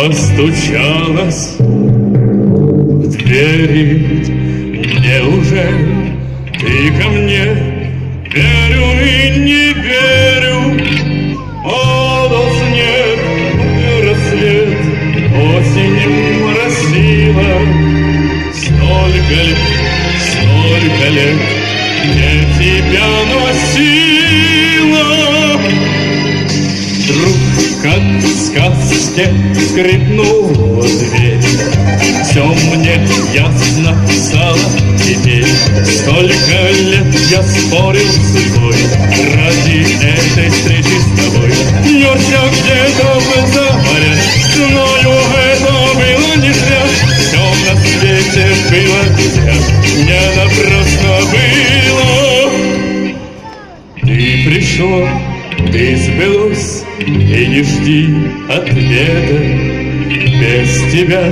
постучалась в двери. Неужели ты ко мне? Верю и не верю. Падал снег, рассвет, осень моросила. Столько лет я тебя носила. Вдруг, как в сказке, скрипнула дверь. Все мне ясно стало теперь. Столько лет я спорил с судьбой ради этой встречи с тобой. Несся где-то был за моря, знаю, это было не зря. Все на свете было зря, не напрасно было. Ты пришла, ты сбилась, и не жди ответа. Без тебя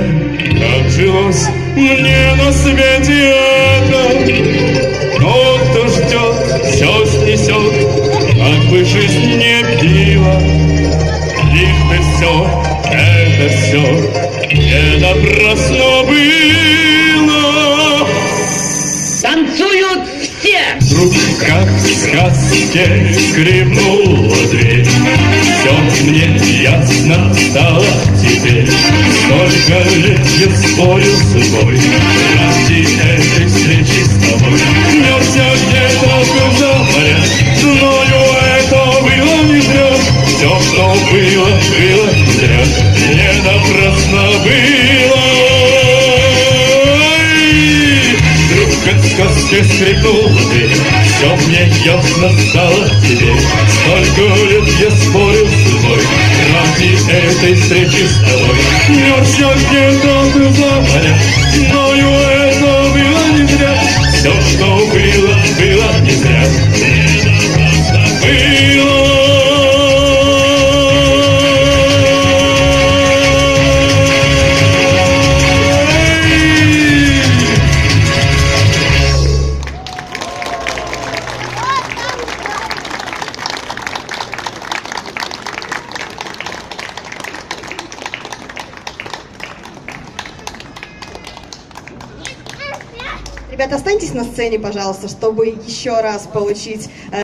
как жилось мне на свете это? Но кто ждет, все снесет, как бы жизнь не била. Лишь бы все, это все не напрасно было. Танцуют все! Вдруг, как в сказке, скрипнула дверь. Все мне ясно стало теперь. Столько лет я спорил с собой ради этой встречи с тобой. Несся где-то был за моря, знаю, это было не зря. Все, что было, было не зря, не напрасно было. Вдруг, как в сказке, скрипнула дверь. Все мне ясно стало теперь. Столько лет я спорил с тобой ради этой встречи с тобой. Несся где-то был за моря, знаю, это было не зря. Все, что было, было не зря, не напрасно было. Ребята, останьтесь на сцене, пожалуйста, чтобы еще раз получить